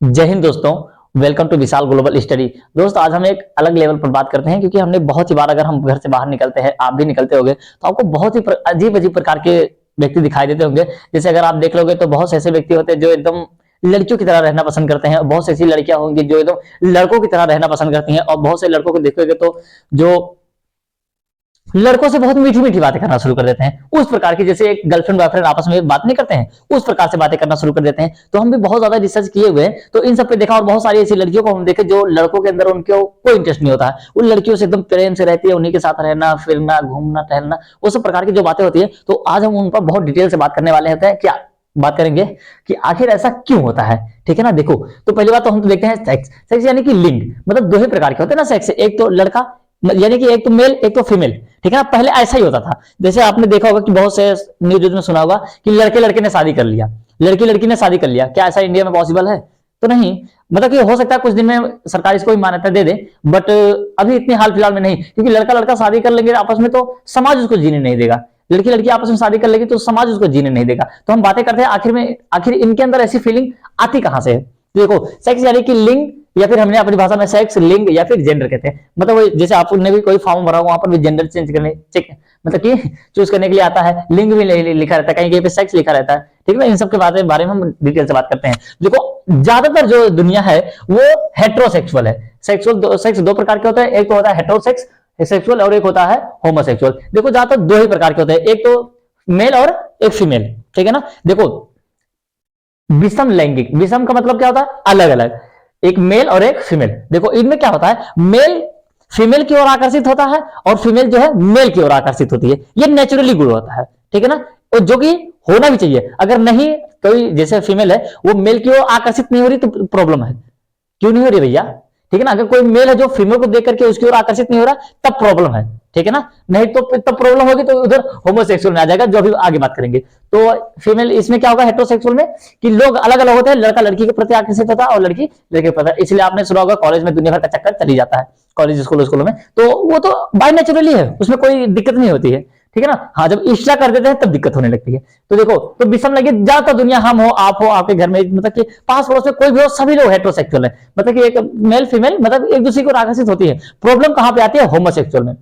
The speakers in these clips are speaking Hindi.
जय हिंद दोस्तों। Welcome to Vishal global study. दोस्तों आज हम एक अलग लेवल पर बात करते हैं क्योंकि हमने बहुत ही बार अगर हम घर से बाहर निकलते हैं, आप भी निकलते होंगे, तो आपको बहुत ही अजीब अजीब प्रकार के व्यक्ति दिखाई देते होंगे। जैसे अगर आप देख लोगे तो बहुत से ऐसे व्यक्ति होते हैं जो एकदम लड़कियों की तरह रहना पसंद करते हैं, बहुत सी ऐसी लड़कियां होंगी जो एकदम लड़कों की तरह रहना पसंद करती हैं, और बहुत से लड़कों को देखोगे तो जो लड़कों से बहुत मीठी मीठी बातें करना शुरू कर देते हैं। उस प्रकार की, जैसे एक गर्लफ्रेंड बॉयफ्रेंड आपस में बात नहीं करते हैं, उस प्रकार से बातें करना शुरू कर देते हैं। तो हम भी बहुत ज्यादा रिसर्च किए हुए हैं, तो इन सब पे देखा और बहुत सारी ऐसी लड़कियों को हम देखे जो लड़कों के अंदर उनको कोई इंटरेस्ट नहीं होता है, उन लड़कियों से एकदम प्रेम से रहती है, उन्हीं के साथ रहना, फिरना, घूमना, टहलना, वो सब प्रकार की जो बातें होती है। तो आज हम उन पर बहुत डिटेल से बात करने वाले होते हैं। क्या बात करेंगे कि आखिर ऐसा क्यों होता है। ठीक है ना। देखो, तो पहली बात तो हम तो देखते हैं सेक्स। सेक्स यानी कि लिंग, मतलब दो ही प्रकार के होते हैं ना सेक्स, एक तो लड़का यानी कि एक तो मेल, एक तो फीमेल। ठीक है ना। पहले ऐसा ही होता था। जैसे आपने देखा होगा कि बहुत से न्यूज में सुना होगा कि लड़के लड़के ने शादी कर लिया, लड़की लड़की ने शादी कर लिया। क्या ऐसा इंडिया में पॉसिबल है? तो नहीं। मतलब कि हो सकता है कुछ दिन में सरकार इसको मान्यता दे दे, बट अभी इतनी हाल फिलहाल में नहीं, क्योंकि लड़का लड़का शादी कर लेंगे आपस में तो समाज उसको जीने नहीं देगा, लड़की लड़की आपस में शादी कर लेगी तो समाज उसको जीने नहीं देगा। तो हम बातें करते हैं आखिर इनके अंदर ऐसी फीलिंग आती कहां से है। देखो, सेक्स यानी कि लिंग, या फिर हमने अपनी भाषा में सेक्स, लिंग या फिर जेंडर कहते हैं। मतलब जैसे आपने भी कोई फॉर्म भरा, वहां पर भी जेंडर चेंज करने मतलब कि चूज करने के लिए आता है, लिंग भी लिखा रहता है, कहीं कहीं पे सेक्स लिखा रहता है। ठीक है ना। इन सब के बारे में हम डिटेल से बात करते हैं। देखो, ज्यादातर जो दुनिया है वो हेट्रोसेक्सुअल है। सेक्स दो प्रकार के होते हैं, एक तो होता है हेट्रोसेक्स सेक्सुअल और एक होता है होमोसेक्सुअल। देखो, ज्यादातर दो ही प्रकार के होते हैं, एक तो मेल और एक फीमेल। ठीक है ना। देखो, विषम लैंगिक, विषम का मतलब क्या होता है? अलग अलग, एक मेल और एक फीमेल। देखो, इनमें क्या होता है, मेल फीमेल की ओर आकर्षित होता है और फीमेल जो है मेल की ओर आकर्षित होती है। ये नेचुरली गुण होता है। ठीक है ना। और जो कि होना भी चाहिए। अगर नहीं, कोई जैसे फीमेल है वो मेल की ओर आकर्षित नहीं हो रही तो प्रॉब्लम है। क्यों नहीं हो रही भैया? ठीक है ना। अगर कोई मेल है जो फीमेल को देख करके उसकी ओर आकर्षित नहीं हो रहा, तब प्रॉब्लम है। ठीक है ना। नहीं तो तब प्रॉब्लम होगी तो उधर होमोसेक्सुअल में आ जाएगा, जो अभी आगे बात करेंगे। तो फीमेल इसमें क्या होगा हेटेरोसेक्सुअल में, कि लोग अलग अलग होते हैं, लड़का लड़की के प्रति आकर्षित होता है और लड़की लड़के के प्रति। इसलिए आपने सुना होगा कॉलेज में दुनिया भर का चक्कर चली जाता है, कॉलेज स्कूलों में, तो वो तो बाय नेचुरली है, उसमें कोई दिक्कत नहीं होती है। ठीक है ना। हाँ, जब इच्छा कर देते हैं तब दिक्कत होने लगती है। तो देखो, तो विषम लगे ज्यादातर दुनिया, हम हो, आप हो, आपके घर में, मतलब कि पास पड़ोस में कोई भी हो, सभी लोग हेटेरोसेक्सुअल है। मतलब कि एक मेल फीमेल मतलब एक दूसरे को आकर्षित होती है। प्रॉब्लम कहां पे आती है? होमोसेक्सुअल में।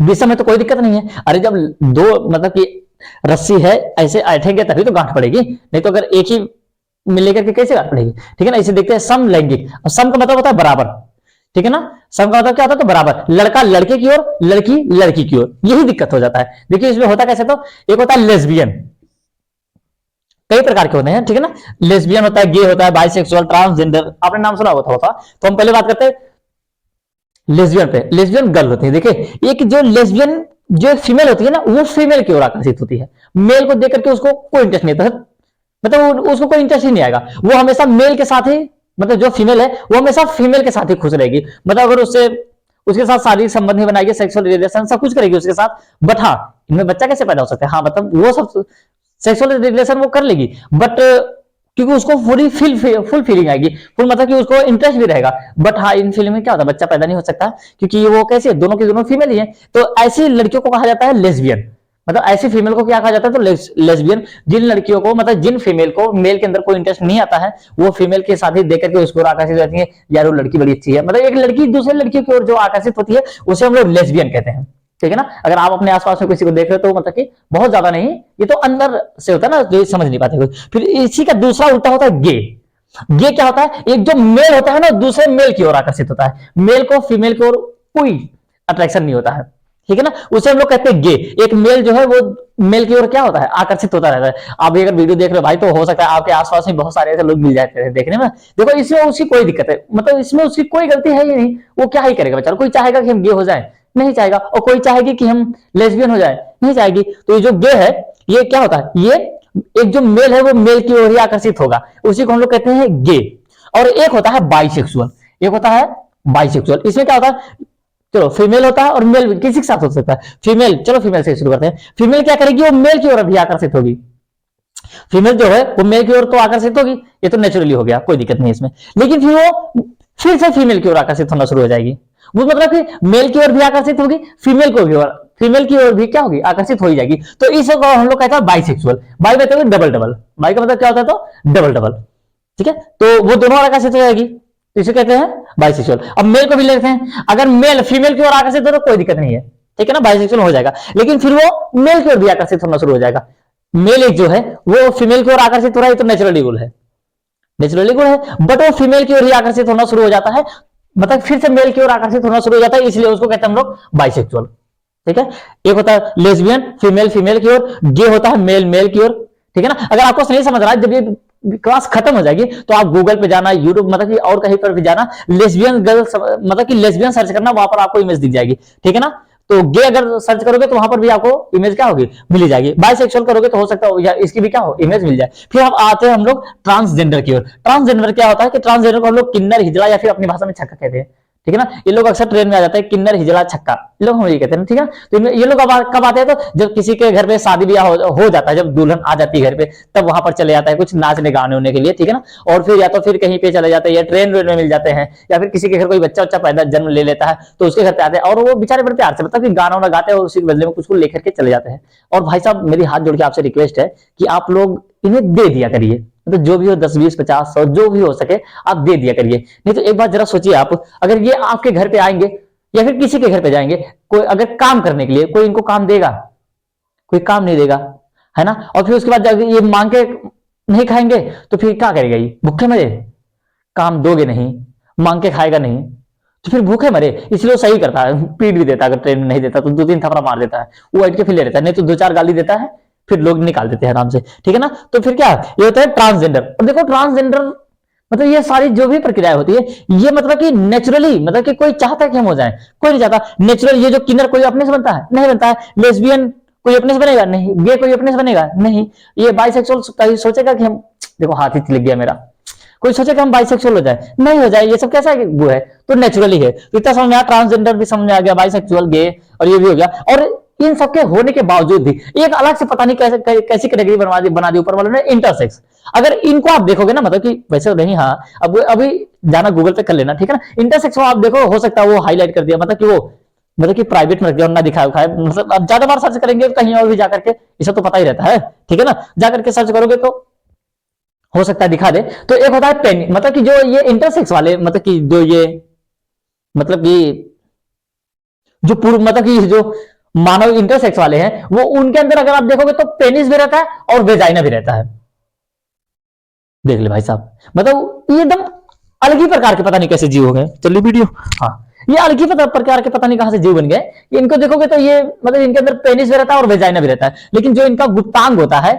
विषम में तो कोई दिक्कत नहीं है। अरे जब दो मतलब कि रस्सी है, ऐसे ऐठेंगे तभी तो गांठ पड़ेगी, नहीं तो अगर एक ही मिलेकर के कैसे गांठ पड़ेगी। ठीक है ना। इसे देखते हैं सम लैंगिक। सम का मतलब होता है बराबर। ठीक है ना। सम का मतलब क्या होता है? तो बराबर, लड़का लड़के की ओर, लड़की लड़की की ओर। यही दिक्कत हो जाता है। देखिए, इसमें होता कैसे, तो एक होता है लेस्बियन, कई प्रकार के होते हैं। ठीक है ना। लेस्बियन होता है, गे होता है, बाइसेक्सुअल, ट्रांसजेंडर, आपने नाम सुना होता। तो हम पहले बात करते हैं लेस्बियन पे। लेस्बियन गर्ल होती है। देखिए, एक जो लेस्बियन जो फीमेल होती है ना, वो फीमेल की ओर आकर्षित होती है। मेल को देख करके उसको कोई इंटरेस्ट नहीं होता, मतलब उसको कोई इंटरेस्ट ही नहीं आएगा। वो हमेशा मेल के साथ ही, मतलब जो फीमेल है वो हमेशा फीमेल के साथ ही खुश रहेगी। मतलब अगर उससे उसके साथ शारीरिक संबंध नहीं बनाएगी, सेक्सुअल रिलेशन सब कुछ करेगी उसके साथ, बट हाँ, इनमें बच्चा कैसे पैदा हो सकता है? हाँ, मतलब वो सब सेक्सुअल रिलेशन वो कर लेगी, बट क्योंकि उसको पूरी फुल फीलिंग आएगी, फुल मतलब कि उसको इंटरेस्ट भी रहेगा। बट हाँ, इन फीलिंग में क्या होता है, बच्चा पैदा नहीं हो सकता, क्योंकि वो कैसे, दोनों की दोनों फीमेल ही है। तो ऐसी लड़कियों को कहा जाता है लेस्बियन। मतलब ऐसी फीमेल को क्या कहा जाता है? तो लेस्बियन। जिन लड़कियों को, मतलब जिन फीमेल को मेल के अंदर कोई इंटरेस्ट नहीं आता है, वो फीमेल के साथ ही देख करके उसको आकर्षित रहती है, यार वो लड़की बड़ी अच्छी है। मतलब एक लड़की दूसरे लड़कियों की ओर जो आकर्षित होती है उसे हम लोग लेस्बियन कहते हैं। ठीक है ना। अगर आप अपने आसपास में किसी को देख रहे हो तो मतलब कि बहुत ज्यादा नहीं, ये तो अंदर से होता है ना, जो समझ नहीं पाते कोई। फिर इसी का दूसरा उल्टा होता है गे। गे क्या होता है? एक जो मेल होता है ना, दूसरे मेल की ओर आकर्षित होता है। मेल को फीमेल की ओर कोई अट्रैक्शन नहीं होता है। ठीक है ना। उसे हम लोग कहते हैं गे। एक मेल जो है वो मेल की ओर क्या होता है? आकर्षित होता रहता है। आप अगर वीडियो देख रहे हो भाई, तो हो सकता है आपके आसपास में बहुत सारे ऐसे लोग मिल जाते हैं देखने में। देखो, इसमें उसकी कोई दिक्कत है, मतलब इसमें उसकी कोई गलती है ही नहीं। वो क्या ही करेगा बेचारा? कोई चाहेगा कि हम गे हो जाए? नहीं चाहेगा। और कोई चाहेगी कि हम लेस्बियन हो जाए? नहीं चाहेगी। तो ये जो गे है, ये क्या होता है? ये एक जो मेल है वो मेल की ओर ही आकर्षित होगा, उसी को हम लोग कहते हैं गे। और एक होता है बाइसेक्सुअल। एक होता है बाइसेक्सुअल। इसमें क्या होता है? चलो, फीमेल होता है और मेल किसी के साथ हो सकता है। फीमेल, चलो फीमेल से शुरू करते हैं। फीमेल क्या करेगी? वो मेल की ओर भी आकर्षित होगी। फीमेल जो है वो मेल की ओर तो आकर्षित होगी, ये तो नेचुरली हो गया, कोई दिक्कत नहीं इसमें। लेकिन फिर वो फिर से फीमेल की ओर आकर्षित होना शुरू हो जाएगी। वो मतलब कि मेल की ओर भी आकर्षित होगी, फीमेल की ओर भी क्या होगी? आकर्षित हो ही जाएगी। तो इस हम लोग कहते हैं बाइसेक्सुअल। बाई मतलब डबल डबल। बाई का मतलब क्या होता है? तो डबल डबल। ठीक है, तो वो दोनों ओर आकर्षित हो जाएगी, तो इसे कहते हैं बाइसेक्सुअल। अब मेल को भी लेते हैं, अगर मेल फीमेल की ओर आकर्षित हो तो कोई दिक्कत नहीं है, ठीक है ना, बाइसेक्सुअल हो जाएगा। लेकिन फिर वो मेल की ओर भी आकर्षित होना शुरू हो जाएगा, मेल एक जो है वो फीमेल की ओर आकर्षित हो रहा है, तो नेचुरली गुण है, नेचुरली गुण है, बट वो फीमेल की ओर ही आकर्षित होना शुरू हो जाता है, मतलब फिर से मेल की ओर आकर्षित होना शुरू हो जाता है, इसलिए उसको कहते हैं हम लोग बाइसेक्सुअल, ठीक है। एक होता है लेस्बियन, फीमेल फीमेल की ओर, गे होता है मेल मेल की ओर, ठीक है ना। अगर आपको नहीं समझ रहा है, जब ये क्लास खत्म हो जाएगी तो आप गूगल पे जाना, यूट्यूब मतलब कि और कहीं पर भी जाना, लेस्बियन गर्ल मतलब कि लेस्बियन सर्च करना, वहां पर आपको इमेज दिख जाएगी, ठीक है ना। तो गे अगर सर्च करोगे तो वहां पर भी आपको इमेज क्या होगी, मिल जाएगी। बाइसेक्सुअल करोगे तो हो सकता है या इसकी भी क्या हो, इमेज मिल जाए। फिर हम आते हैं हम लोग ट्रांसजेंडर की ओर। ट्रांसजेंडर क्या होता है कि ट्रांसजेंडर को हम लोग किन्नर, हिजड़ा या फिर अपनी भाषा में छक्का कहते हैं, ठीक है ना। ये लोग अक्सर ट्रेन में आ जाते हैं, किन्नर हिजड़ा छक्का, ये लोग हम ये कहते हैं, ठीक है। तो ये लोग कब आते हैं, तो जब किसी के घर पे शादी ब्याह हो जाता है, जब दुल्हन आ जाती है घर पे, तब वहां पर चले जाता है कुछ नाचने गाने होने के लिए, ठीक है ना। और फिर या तो फिर कहीं पे चले जाते हैं, या ट्रेन में मिल जाते हैं, या फिर किसी के घर कोई बच्चा उच्चा पैदा जन्म ले लेता है तो उसके घर पे आते हैं, और वो बेचारे बड़े प्यार से मतलब कि गाना वाना गाते हैं और उसी के बदले में कुछ लेकर के चले जाते हैं। और भाई साहब मेरी हाथ जोड़ के आपसे रिक्वेस्ट है कि आप लोग इन्हें दे दिया करिए, मतलब जो भी हो 10 20 50 100 जो भी हो सके आप दे दिया करिए। नहीं तो एक बात जरा सोचिए आप, अगर ये आपके घर पे आएंगे या फिर किसी के घर पे जाएंगे, कोई अगर काम करने के लिए कोई इनको काम देगा, कोई काम नहीं देगा, है ना। और फिर उसके बाद ये मांग के नहीं खाएंगे तो फिर क्या करेगा, ये भूखे मरे, काम दोगे नहीं, मांग के खाएगा नहीं, तो फिर भूखे मरे। इसलिए वो सही करता है, पीट भी देता है, अगर ट्रेन में नहीं देता तो 2 3 थपड़ा मार देता है, वो हट के फिर ले लेता है, नहीं तो 2 4 गाली देता है, फिर लोग निकाल देते हैं आराम से, ठीक है ना। तो फिर क्या ये होता है ट्रांसजेंडर। और देखो ट्रांसजेंडर मतलब ये सारी जो भी प्रक्रिया होती है, ये मतलब कि नेचुरली, मतलब कि कोई चाहता है कि हम हो जाएं, कोई नहीं चाहता। नेचुरल ये जो किन्नर कोई अपने से बनता है, नहीं बनता है। लेस्बियन कोई अपने से बनेगा नहीं, गे कोई अपने से बनेगा नहीं। ये बाइसेक्सुअल कहीं सोचेगा कि हम, देखो हाथ ही लग गया मेरा, कोई सोचेगा हम बाइसेक्सुअल हो जाए, नहीं हो जाए। ये सब कैसा है, वो है तो नेचुरली है। तो इतना समझ में आया, ट्रांसजेंडर भी समझ में आ गया, बाइसेक्सुअल, गे और ये भी हो गया। और इन सबके होने के बावजूद भी एक अलग से पता नहीं कैसी कैटेगरी बना दी ऊपर वालों ने, इंटरसेक्स। अगर इनको आप देखोगे ना, मतलब कि वैसे नहीं, हाँ अब अभी जाना गूगल पे कर लेना, ठीक है ना। इंटरसेक्स आप देखो, हो सकता है वो हाईलाइट कर दिया, मतलब कि वो मतलब कि प्राइवेट में रख दिया और ना दिखाया उखाया, मतलब अब ज्यादा बार सर्च करेंगे कहीं और भी जाकर के, इसे तो पता ही रहता है, ठीक है ना। जाकर के सर्च करोगे तो हो सकता है दिखा दे। तो एक होता है पेन, मतलब कि जो ये इंटरसेक्स वाले, मतलब कि जो ये मतलब कि जो पूर्व मतलब कि जो मानव इंटरसेक्स वाले हैं, वो उनके अंदर अगर आप देखोगे तो पेनिस भी रहता है और वेजाइना भी रहता है। देख ले भाई साहब, मतलब ये एकदम अलग ही प्रकार के पता नहीं कैसे जीव हो गए। चलिए वीडियो, हाँ ये अलग ही प्रकार के पता नहीं कहां से जीव बन गए। इनको देखोगे तो ये मतलब इनके अंदर पेनिस भी रहता है और वेजाइना भी रहता है, लेकिन जो इनका गुप्तांग होता है,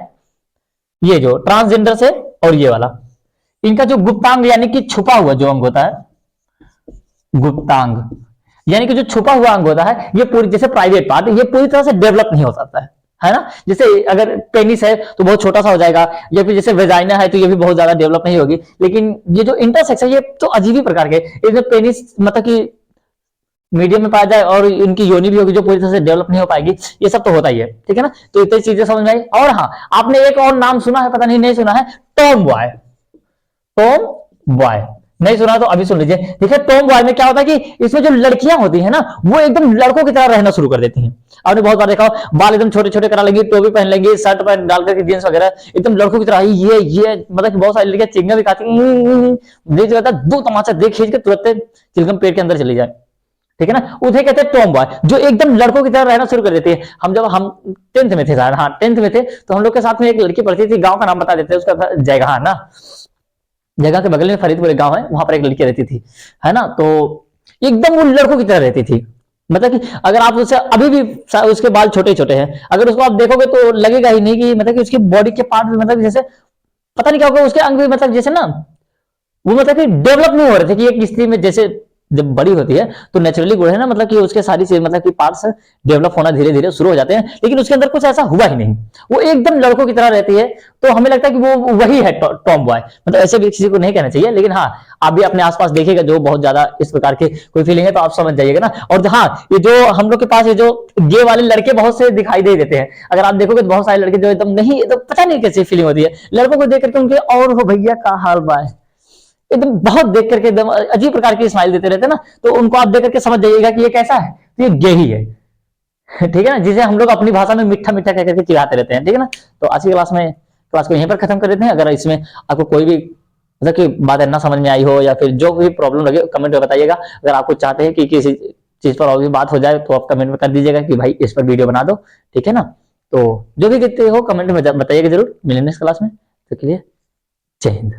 ये जो ट्रांसजेंडर से और ये वाला, इनका जो गुप्तांग यानी कि छुपा हुआ जो अंग होता है, गुप्तांग यानी कि जो छुपा हुआ अंग होता है, ये पूरी जैसे प्राइवेट पार्ट, ये पूरी तरह से डेवलप नहीं हो सकता है ना। जैसे अगर पेनिस है तो बहुत छोटा सा हो जाएगा, या फिर जैसे वेजाइना है तो ये भी बहुत ज्यादा डेवलप नहीं होगी। लेकिन ये जो इंटरसेक्स है, ये तो अजीब ही प्रकार के, इसमें पेनिस मतलब कि मीडियम में पाया जाए और इनकी योनि भी होगी जो पूरी तरह से डेवलप नहीं हो पाएगी, ये सब तो होता ही है, ठीक है ना। तो इतनी चीजें समझ में आई। और हाँ, आपने एक और नाम सुना है, पता नहीं सुना है, टॉम बॉय। टॉम बॉय नहीं सुना तो अभी सुन लीजिए। देखिए टॉम बॉय में क्या होता है कि इसमें जो लड़कियां होती है ना, वो एकदम लड़कों की तरह रहना शुरू कर देती हैं। आपने बहुत बार देखा, बाल एकदम छोटे छोटे करा लेंगी, टोपी पहन लेंगी, शर्ट पहन डाल करके, जींस वगैरह, एकदम लड़कों की तरह ये मतलब कि बहुत सारी लड़कियां चिंगा भी खाती हैं, देख जाता दो तमाचा देख खींच के तुरंत चिलगम पेट के अंदर चली जाए, ठीक है ना। उसे कहते हैं टॉम बॉय, जो एकदम लड़कों की तरह रहना शुरू कर देती है। हम 10th में थे, हाँ 10th में थे, तो हम लोग के साथ में एक लड़की पढ़ती थी, गांव का नाम बता देते हैं उसका, जगह ना, जगह के बगल में फरीदपुर एक गांव है, वहां पर एक लड़की रहती थी, है ना। तो एकदम वो लड़कों की तरह रहती थी, मतलब कि अगर आप उसे अभी भी, उसके बाल छोटे छोटे हैं, अगर उसको आप देखोगे तो लगेगा ही नहीं कि मतलब कि उसकी बॉडी के पार्ट मतलब जैसे पता नहीं क्या होगा, उसके अंग भी मतलब जैसे ना वो मतलब कि डेवलप नहीं हो रहे थे कि एक स्त्री में जैसे जब बड़ी होती है तो नेचुरली गुण है ना, मतलब कि उसके सारी चीज मतलब कि पार्ट्स डेवलप होना धीरे धीरे शुरू हो जाते हैं, लेकिन उसके अंदर कुछ ऐसा हुआ ही नहीं, वो एकदम लड़कों की तरह रहती है। तो हमें लगता है कि वो वही है टॉम बॉय, मतलब ऐसे भी किसी को नहीं कहना चाहिए, लेकिन हाँ आप भी अपने आसपास देखिएगा जो बहुत ज्यादा इस प्रकार के कोई फीलिंग है तो आप समझ जाइएगा ना। और हाँ, ये जो हम लोग के पास ये जो गे वाले लड़के बहुत से दिखाई दे देते हैं, अगर आप देखोगे तो बहुत सारे लड़के जो एकदम नहीं, तो पता नहीं कैसी फीलिंग होती है लड़कों को देख करके उनके, और हो भैया का हाल बाय, एकदम बहुत देख करके एकदम अजीब प्रकार की स्माइल देते रहते हैं ना, तो उनको आप देख करके समझ जाइएगा कि ये कैसा है, तो ये गे ही है, ठीक है ना, जिसे हम लोग अपनी भाषा में मीठा मीठा कह करके चिढ़ाते रहते हैं, ठीक है ना। तो आज की क्लास को यहीं पर खत्म कर देते हैं। अगर इसमें आपको कोई भी मतलब कि बात ना समझ में आई हो या फिर जो भी प्रॉब्लम लगे कमेंट में बताइएगा। अगर आपको चाहते हैं कि किसी चीज पर और भी बात हो जाए तो आप कमेंट में कर दीजिएगा कि भाई इस पर वीडियो बना दो, ठीक है ना। तो जो भी कहते हो कमेंट में बताइएगा जरूर। मिलेंगे इस क्लास में, तो के लिए जय हिंद।